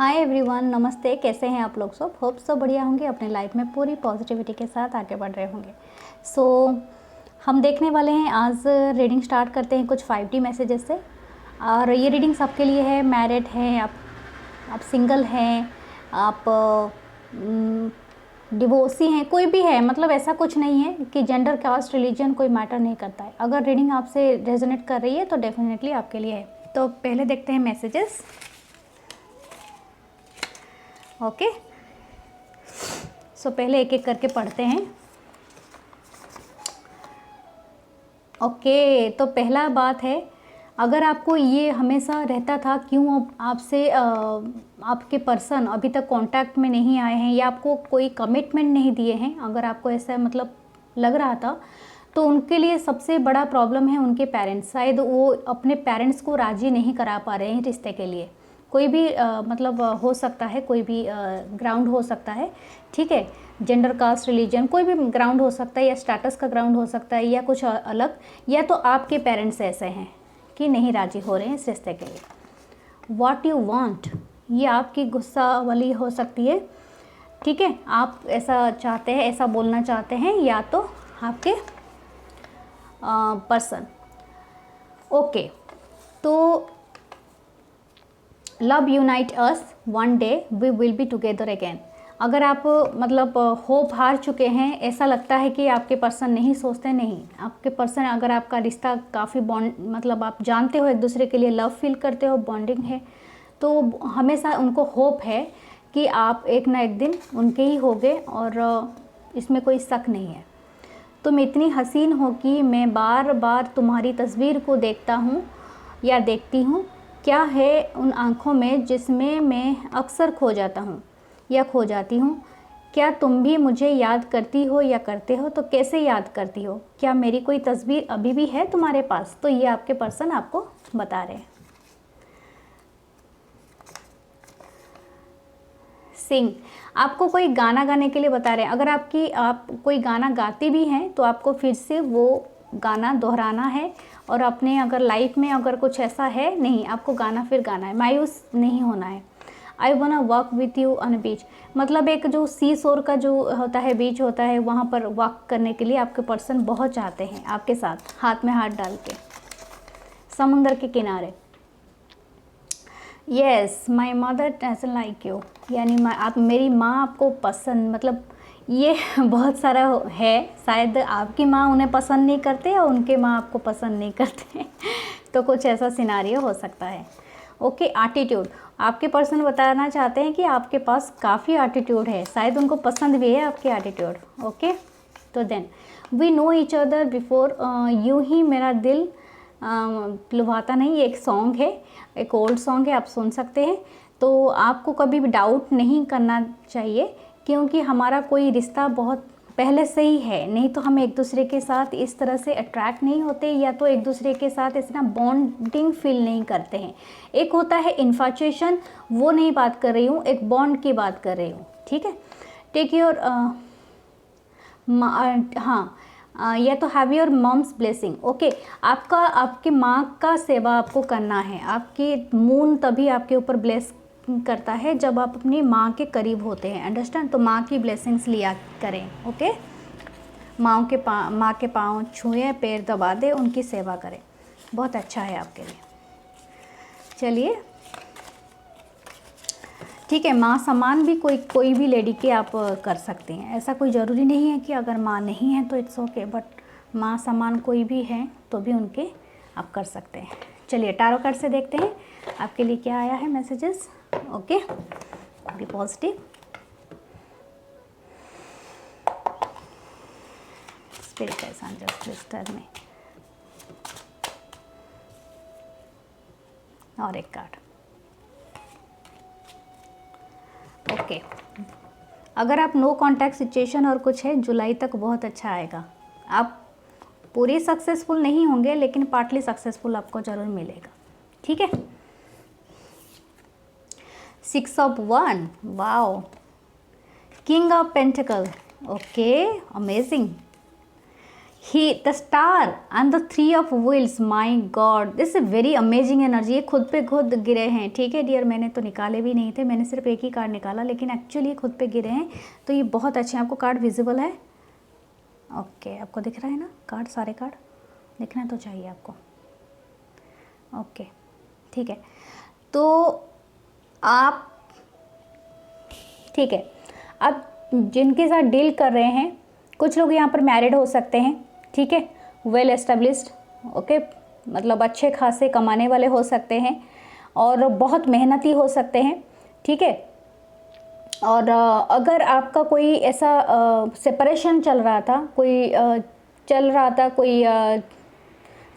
Hi everyone, नमस्ते। कैसे हैं आप लोग सब? होप सब बढ़िया होंगे, अपने लाइफ में पूरी पॉजिटिविटी के साथ आगे बढ़ रहे होंगे। हम देखने वाले हैं आज रीडिंग स्टार्ट करते हैं कुछ 5D मैसेजेस से। और ये रीडिंग सबके लिए है। मैरिड हैं आप सिंगल हैं, आप डिवोर्सी हैं, कोई भी है, मतलब ऐसा कुछ नहीं है कि जेंडर, कास्ट, रिलीजन कोई मैटर नहीं करता है। अगर रीडिंग आपसे रेजोनेट कर रही है तो डेफिनेटली आपके लिए है। तो पहले देखते हैं मैसेजेस। ओके, सो पहले एक एक करके पढ़ते हैं। ओके, तो पहला बात है, अगर आपको ये हमेशा रहता था क्यों आपसे आपके पर्सन अभी तक कांटेक्ट में नहीं आए हैं या आपको कोई कमिटमेंट नहीं दिए हैं, अगर आपको ऐसा मतलब लग रहा था, तो उनके लिए सबसे बड़ा प्रॉब्लम है उनके पेरेंट्स। शायद वो अपने पेरेंट्स को राज़ी नहीं करा पा रहे हैं रिश्ते के लिए। कोई भी मतलब हो सकता है, कोई भी ग्राउंड हो सकता है, ठीक है। जेंडर, कास्ट, रिलीजन कोई भी ग्राउंड हो सकता है, या स्टेटस का ग्राउंड हो सकता है, या कुछ अलग, या तो आपके पेरेंट्स ऐसे हैं कि नहीं राज़ी हो रहे हैं इस रिश्ते के लिए। व्हाट यू वांट, ये आपकी गुस्सा वाली हो सकती है, ठीक है। आप ऐसा चाहते हैं, ऐसा बोलना चाहते हैं, या तो आपके पर्सन। ओके, तो love unite us, one day we will be together again. अगर आप मतलब होप हार चुके हैं, ऐसा लगता है कि आपके पर्सन नहीं सोचते, नहीं आपके पर्सन, अगर आपका रिश्ता काफ़ी बॉन्ड, मतलब आप जानते हो एक दूसरे के लिए, लव फील करते हो, बॉन्डिंग है, तो हमेशा उनको होप है कि आप एक ना एक दिन उनके ही होगे, और इसमें कोई शक नहीं है। तुम इतनी हसीन हो कि मैं बार बार तुम्हारी तस्वीर को देखता हूँ या देखती हूँ। क्या है उन आँखों में जिसमें मैं अक्सर खो जाता हूँ या खो जाती हूँ? क्या तुम भी मुझे याद करती हो या करते हो? तो कैसे याद करती हो? क्या मेरी कोई तस्वीर अभी भी है तुम्हारे पास? तो ये आपके पर्सन आपको बता रहे हैं। सिंग, आपको कोई गाना गाने के लिए बता रहे हैं। अगर आप कोई गाना गाती भी हैं तो आपको फिर से वो गाना दोहराना है, और अपने अगर लाइफ में अगर कुछ ऐसा है, नहीं आपको गाना फिर गाना है, मायूस नहीं होना है। आई वाना वॉक विथ यू ऑन बीच, मतलब एक जो सी शोर का जो होता है, बीच होता है, वहाँ पर वॉक करने के लिए आपके पर्सन बहुत चाहते हैं आपके साथ, हाथ में हाथ डाल के समुंदर के किनारे। Yes, my mother doesn't like you, यानी आप, मेरी माँ आपको पसंद, मतलब ये बहुत सारा है। शायद आपकी माँ उन्हें पसंद नहीं करते और उनके माँ आपको पसंद नहीं करते तो कुछ ऐसा सिनारियो हो सकता है। ओके, एटीट्यूड, आपके पर्सन बताना चाहते हैं कि आपके पास काफ़ी एटीट्यूड है, शायद उनको पसंद भी है आपके एटीट्यूड। ओके, तो then we know each other before, यूँ ही मेरा दिल लुभाता नहीं, ये एक सॉन्ग है, एक ओल्ड सॉन्ग है, आप सुन सकते हैं। तो आपको कभी भी डाउट नहीं करना चाहिए, क्योंकि हमारा कोई रिश्ता बहुत पहले से ही है, नहीं तो हम एक दूसरे के साथ इस तरह से अट्रैक्ट नहीं होते, या तो एक दूसरे के साथ इतना बॉन्डिंग फील नहीं करते हैं। एक होता है इन्फैचुएशन, वो नहीं बात कर रही हूँ, एक बॉन्ड की बात कर रही हूँ, ठीक है। टेक योर हाँ, या तो have your mum's blessing. Okay, आपकी माँ का सेवा आपको करना है। आपकी मून तभी आपके ऊपर ब्लेस करता है जब आप अपनी माँ के करीब होते हैं, अंडरस्टैंड। तो माँ की ब्लेसिंग्स लिया करें। ओके, माँ के पाँव छुएं, पैर दबा दें, उनकी सेवा करें, बहुत अच्छा है आपके लिए। चलिए, ठीक है। माँ समान भी कोई भी लेडी के आप कर सकते हैं, ऐसा कोई ज़रूरी नहीं है कि अगर माँ नहीं है तो इट्स ओके, बट माँ समान कोई भी है तो भी उनके आप कर सकते हैं। चलिए, टैरो कार्ड से देखते हैं आपके लिए क्या आया है messages. Okay, be positive. Spirit angels crystal में, और एक कार्ड। ओके, अगर आप नो कांटेक्ट सिचुएशन और कुछ है, जुलाई तक बहुत अच्छा आएगा। आप पूरी सक्सेसफुल नहीं होंगे, लेकिन पार्टली सक्सेसफुल आपको जरूर मिलेगा, ठीक है। 6 of one, wow, king of pentacle, okay, amazing. He the star and the three of wheels, my God this is very amazing energy. ये खुद पे खुद गिरे हैं, ठीक है डियर, मैंने तो निकाले भी नहीं थे, मैंने सिर्फ एक ही कार्ड निकाला, लेकिन एक्चुअली खुद पे गिरे हैं, तो ये बहुत अच्छे हैं। आपको कार्ड विजिबल है? ओके, आपको दिख रहा है ना कार्ड, सारे कार्ड दिखना तो चाहिए आपको। ओके ठीक है, तो आप ठीक है, अब जिनके साथ डील कर रहे हैं, कुछ लोग यहाँ पर मैरिड हो सकते हैं, ठीक है, वेल एस्टेब्लिश्ड, ओके, मतलब अच्छे खासे कमाने वाले हो सकते हैं और बहुत मेहनती हो सकते हैं, ठीक है। और अगर आपका कोई ऐसा सेपरेशन चल रहा था, कोई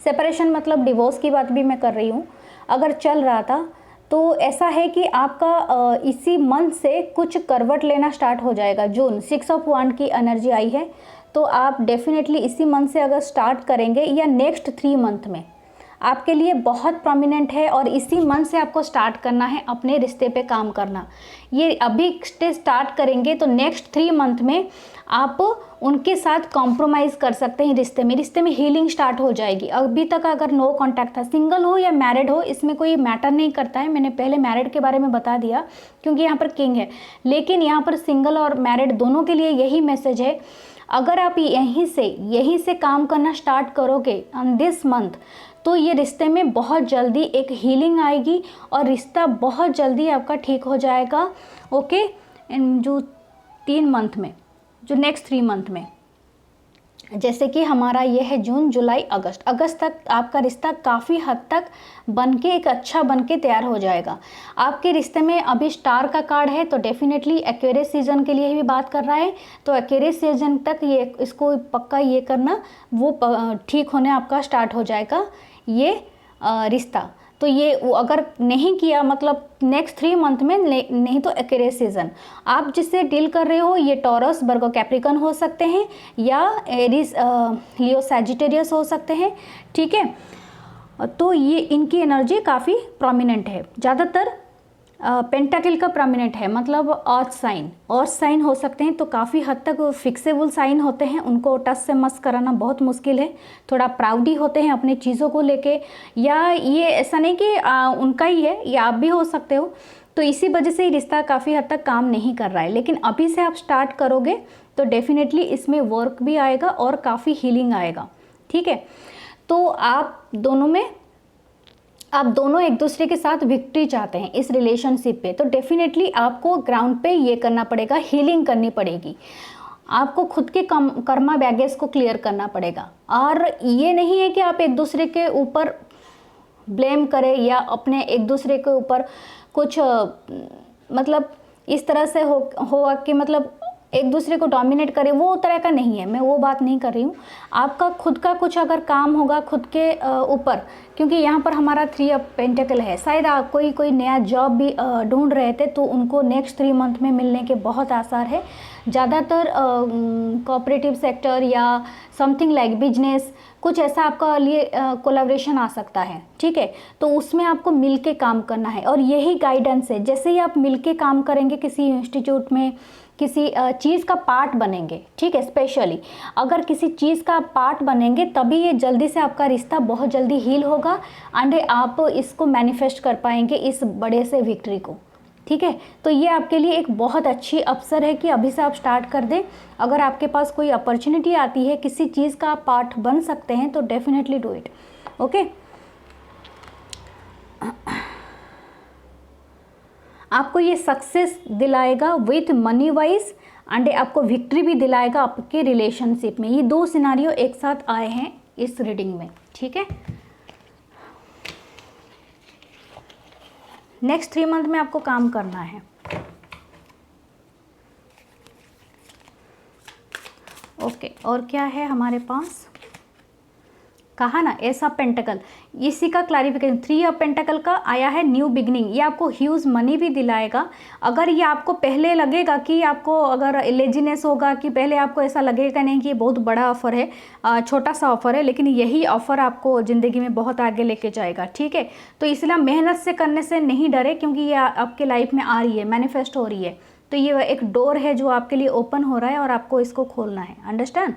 सेपरेशन मतलब डिवोर्स की बात भी मैं कर रही हूँ, अगर चल रहा था तो ऐसा है कि आपका इसी मंथ से कुछ करवट लेना स्टार्ट हो जाएगा। जून 6 ऑफ वांड की एनर्जी आई है, तो आप डेफिनेटली इसी मंथ से अगर स्टार्ट करेंगे या नेक्स्ट 3 मंथ में आपके लिए बहुत प्रोमिनेंट है, और इसी मंथ से आपको स्टार्ट करना है अपने रिश्ते पे काम करना। ये अभी स्टार्ट करेंगे तो नेक्स्ट 3 मंथ में आप उनके साथ कॉम्प्रोमाइज़ कर सकते हैं। रिश्ते में हीलिंग स्टार्ट हो जाएगी। अभी तक अगर नो कांटेक्ट था, सिंगल हो या मैरिड हो, इसमें कोई मैटर नहीं करता है, मैंने पहले मैरिड के बारे में बता दिया क्योंकि यहाँ पर किंग है, लेकिन यहाँ पर सिंगल और मैरिड दोनों के लिए यही मैसेज है। अगर आप यहीं से काम करना स्टार्ट करोगे ऑन दिस मंथ, तो ये रिश्ते में बहुत जल्दी एक हीलिंग आएगी और रिश्ता बहुत जल्दी आपका ठीक हो जाएगा, ओके। जो 3 मंथ में, जो नेक्स्ट 3 मंथ में, जैसे कि हमारा ये है जून, जुलाई, अगस्त तक आपका रिश्ता काफ़ी हद तक बनके एक अच्छा बनके तैयार हो जाएगा। आपके रिश्ते में अभी स्टार का कार्ड है, तो डेफिनेटली एक्वेरियस सीजन के लिए भी बात कर रहा है, तो एक्वेरियस सीजन तक ये इसको पक्का ये करना, वो ठीक होने आपका स्टार्ट हो जाएगा ये रिश्ता। तो ये अगर नहीं किया मतलब नेक्स्ट 3 मंथ में, नहीं तो एक्वेरियस सीजन। आप जिससे डील कर रहे हो ये टॉरस, वर्गो, कैप्रिकॉर्न हो सकते हैं, या एरीज, लियो, सैजिटेरियस हो सकते हैं, ठीक है। तो ये इनकी एनर्जी काफ़ी प्रोमिनेंट है, ज़्यादातर पेंटाकिल का प्रोमिनेंट है, मतलब अर्थ साइन हो सकते हैं, तो काफ़ी हद तक फिक्सेबल साइन होते हैं, उनको टच से मस कराना बहुत मुश्किल है। थोड़ा प्राउडी होते हैं अपनी चीज़ों को लेके, या ये ऐसा नहीं कि उनका ही है, ये आप भी हो सकते हो, तो इसी वजह से ही रिश्ता काफ़ी हद तक काम नहीं कर रहा है। लेकिन अभी से आप स्टार्ट करोगे तो डेफिनेटली इसमें वर्क भी आएगा और काफ़ी हीलिंग आएगा, ठीक है। तो आप दोनों एक दूसरे के साथ विक्ट्री चाहते हैं इस रिलेशनशिप पे, तो डेफिनेटली आपको ग्राउंड पे ये करना पड़ेगा, हीलिंग करनी पड़ेगी, आपको खुद के कर्मा बैगेज को क्लियर करना पड़ेगा। और ये नहीं है कि आप एक दूसरे के ऊपर ब्लेम करें या अपने एक दूसरे के ऊपर कुछ मतलब इस तरह से हो कि मतलब एक दूसरे को डोमिनेट करे, वो तरह का नहीं है, मैं वो बात नहीं कर रही हूँ। आपका खुद का कुछ अगर काम होगा खुद के ऊपर, क्योंकि यहाँ पर हमारा 3 ऑफ पेंटिकल है, शायद आप कोई नया जॉब भी ढूंढ रहे थे, तो उनको नेक्स्ट 3 मंथ में मिलने के बहुत आसार है। ज़्यादातर कोऑपरेटिव सेक्टर या समथिंग लाइक बिजनेस, कुछ ऐसा आपका लिए कोलैबोरेशन आ सकता है, ठीक है। तो उसमें आपको मिलके काम करना है, और यही गाइडेंस है। जैसे ही आप मिलके काम करेंगे किसी इंस्टीट्यूट में, किसी चीज़ का पार्ट बनेंगे, ठीक है, स्पेशली अगर किसी चीज़ का पार्ट बनेंगे तभी ये जल्दी से आपका रिश्ता बहुत जल्दी हील होगा, एंड आप इसको मैनिफेस्ट कर पाएंगे, इस बड़े से विक्ट्री को, ठीक है। तो ये आपके लिए एक बहुत अच्छी अवसर है कि अभी से आप स्टार्ट कर दें। अगर आपके पास कोई अपॉर्चुनिटी आती है, किसी चीज़ का आप पार्ट बन सकते हैं, तो डेफिनेटली डू इट, ओके। आपको ये सक्सेस दिलाएगा विथ मनी वाइज, एंड आपको विक्ट्री भी दिलाएगा आपके रिलेशनशिप में। ये 2 सिनारियो एक साथ आए हैं इस रीडिंग में, ठीक है। नेक्स्ट 3 मंथ में आपको काम करना है, ओके। और क्या है हमारे पास, कहा ना एस ऑफ पेंटिकल, इसी का क्लैरिफिकेशन। 3 ऑफ पेंटिकल का आया है न्यू बिगनिंग, ये आपको ह्यूज मनी भी दिलाएगा। अगर ये आपको पहले लगेगा कि आपको अगर लेजीनेस होगा, कि पहले आपको ऐसा लगेगा नहीं कि ये बहुत बड़ा ऑफर है, छोटा सा ऑफर है, लेकिन यही ऑफर आपको ज़िंदगी में बहुत आगे लेके जाएगा, ठीक है। तो इसलिए मेहनत से करने से नहीं डरे, क्योंकि ये आपके लाइफ में आ रही है, मैनिफेस्ट हो रही है। तो ये एक डोर है जो आपके लिए ओपन हो रहा है और आपको इसको खोलना है, अंडरस्टैंड।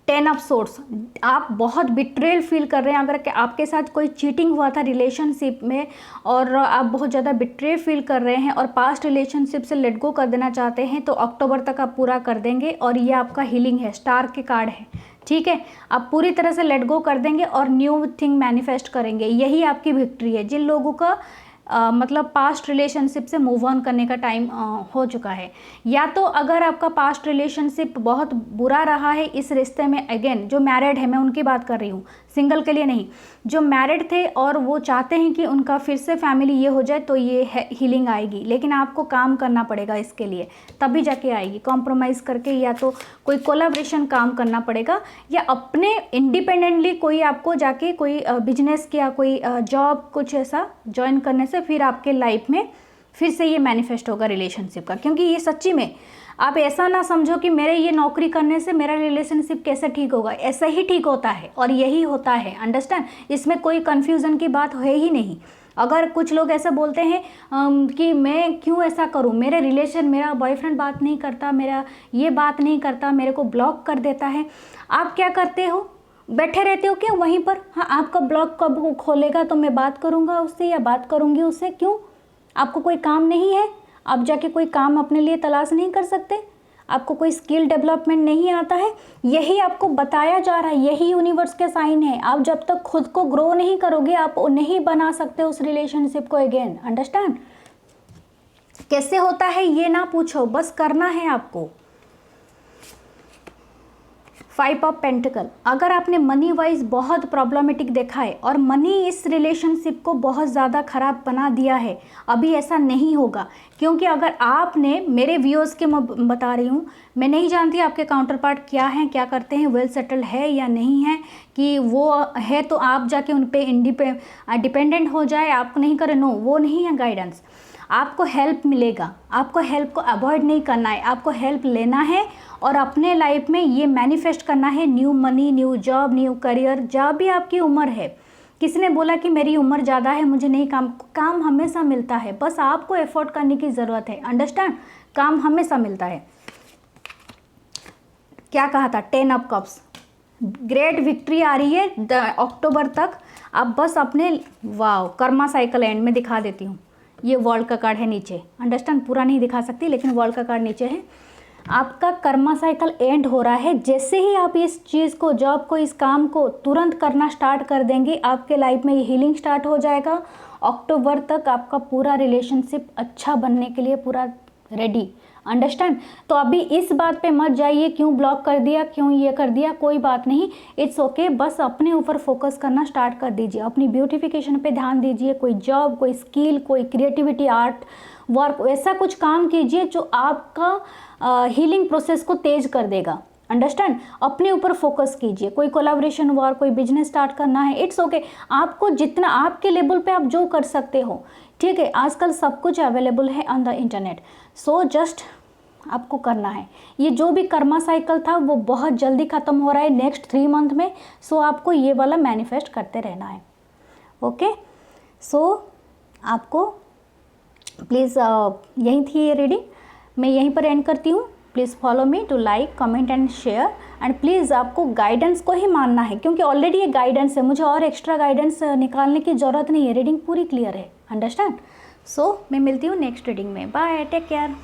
10 ऑफ सोर्स, आप बहुत बिट्रेल फील कर रहे हैं। अगर आपके साथ कोई चीटिंग हुआ था रिलेशनशिप में और आप बहुत ज़्यादा बिट्रे फील कर रहे हैं और पास्ट रिलेशनशिप से लेट गो कर देना चाहते हैं, तो अक्टूबर तक आप पूरा कर देंगे और ये आपका हीलिंग है, स्टार के कार्ड है, ठीक है। आप पूरी तरह से लेट गो कर देंगे और न्यू थिंग मैनिफेस्ट करेंगे, यही आपकी विक्ट्री है। जिन लोगों का मतलब पास्ट रिलेशनशिप से मूव ऑन करने का टाइम हो चुका है, या तो अगर आपका पास्ट रिलेशनशिप बहुत बुरा रहा है इस रिश्ते में, अगेन जो मैरिड है मैं उनकी बात कर रही हूँ, सिंगल के लिए नहीं, जो मैरिड थे और वो चाहते हैं कि उनका फिर से फैमिली ये हो जाए, तो ये हीलिंग आएगी। लेकिन आपको काम करना पड़ेगा इसके लिए, तभी जाके आएगी, कॉम्प्रोमाइज़ करके, या तो कोई कोलैबोरेशन काम करना पड़ेगा, या अपने इंडिपेंडेंटली कोई आपको जाके कोई बिजनेस या कोई जॉब कुछ ऐसा ज्वाइन करने से फिर आपके लाइफ में फिर से ये मैनिफेस्ट होगा रिलेशनशिप का। क्योंकि ये सच्ची में, आप ऐसा ना समझो कि मेरे ये नौकरी करने से मेरा रिलेशनशिप कैसे ठीक होगा, ऐसा ही ठीक होता है और यही होता है, अंडरस्टैंड। इसमें कोई कन्फ्यूज़न की बात है ही नहीं। अगर कुछ लोग ऐसा बोलते हैं कि मैं क्यों ऐसा करूं, मेरा बॉयफ्रेंड बात नहीं करता, मेरा ये बात नहीं करता, मेरे को ब्लॉक कर देता है, आप क्या करते हो, बैठे रहते हो क्या वहीं पर? हाँ, आपका ब्लॉग कब खोलेगा तो मैं बात करूँगा उससे या बात करूँगी उससे, क्यों? आपको कोई काम नहीं है? आप जाके कोई काम अपने लिए तलाश नहीं कर सकते? आपको कोई स्किल डेवलपमेंट नहीं आता है? यही आपको बताया जा रहा है, यही यूनिवर्स के साइन है। आप जब तक खुद को ग्रो नहीं करोगे, आप नहीं बना सकते उस रिलेशनशिप को अगेन, अंडरस्टैंड। कैसे होता है ये ना पूछो, बस करना है आपको। 5 ऑफ पेंटिकल, अगर आपने मनी वाइज बहुत प्रॉब्लमेटिक देखा है और मनी इस रिलेशनशिप को बहुत ज़्यादा ख़राब बना दिया है, अभी ऐसा नहीं होगा। क्योंकि अगर आपने, मेरे व्यूअर्स के मैं बता रही हूँ, मैं नहीं जानती आपके काउंटर पार्ट क्या हैं, क्या करते हैं, वेल सेटल्ड है या नहीं है, कि वो है तो आप जाके उन पर डिपेंडेंट हो जाए, आपको नहीं करे, नो, वो नहीं है गाइडेंस। आपको हेल्प मिलेगा, आपको हेल्प को अवॉइड नहीं करना है, आपको हेल्प लेना है और अपने लाइफ में ये मैनिफेस्ट करना है, new money, new job, new career. जहाँ भी आपकी उम्र है, किसी ने बोला कि मेरी उम्र ज़्यादा है मुझे नहीं काम हमेशा मिलता है, बस आपको एफर्ट करने की ज़रूरत है, अंडरस्टैंड। काम हमेशा मिलता है। क्या कहा था, 10 ऑफ कप्स, ग्रेट विक्ट्री आ रही है अक्टूबर तक। आप बस अपने, वाव, कर्मा साइकिल एंड में दिखा देती हूँ, ये वर्ल्ड का कार्ड है नीचे, अंडरस्टैंड, पूरा नहीं दिखा सकती लेकिन वर्ल्ड का कार्ड नीचे है। आपका कर्मा साइकिल एंड हो रहा है। जैसे ही आप इस चीज़ को, जॉब को, इस काम को तुरंत करना स्टार्ट कर देंगे, आपके लाइफ में ये हीलिंग स्टार्ट हो जाएगा। अक्टूबर तक आपका पूरा रिलेशनशिप अच्छा बनने के लिए पूरा रेडी, अंडरस्टैंड। तो अभी इस बात पे मत जाइए क्यों ब्लॉक कर दिया, क्यों ये कर दिया, कोई बात नहीं, इट्स ओके। बस अपने ऊपर फोकस करना स्टार्ट कर दीजिए, अपनी ब्यूटिफिकेशन पे ध्यान दीजिए। कोई जॉब, कोई स्किल, कोई क्रिएटिविटी, आर्ट वर्क, ऐसा कुछ काम कीजिए जो आपका हीलिंग प्रोसेस को तेज कर देगा, अंडरस्टैंड। अपने ऊपर फोकस कीजिए। कोई कोलैबोरेशन वर्क, कोई बिजनेस स्टार्ट करना है, इट्स ओके। आपको जितना आपके लेवल पे आप जो कर सकते हो, ठीक है, आजकल सब कुछ अवेलेबल है on the internet. So just आपको करना है। ये जो भी कर्मा साइकिल था वो बहुत जल्दी ख़त्म हो रहा है नेक्स्ट 3 मंथ में। सो आपको ये वाला मैनिफेस्ट करते रहना है, ओके। सो आपको प्लीज़, यही थी ये रीडिंग, मैं यहीं पर एंड करती हूँ। Please follow me to like, comment and share, and please आपको गाइडेंस को ही मानना है क्योंकि ऑलरेडी ये गाइडेंस है, मुझे और एक्स्ट्रा गाइडेंस निकालने की ज़रूरत नहीं है, रीडिंग पूरी क्लियर है, अंडरस्टैंड। सो मैं मिलती हूँ नेक्स्ट रीडिंग में, बाय, टेक केयर।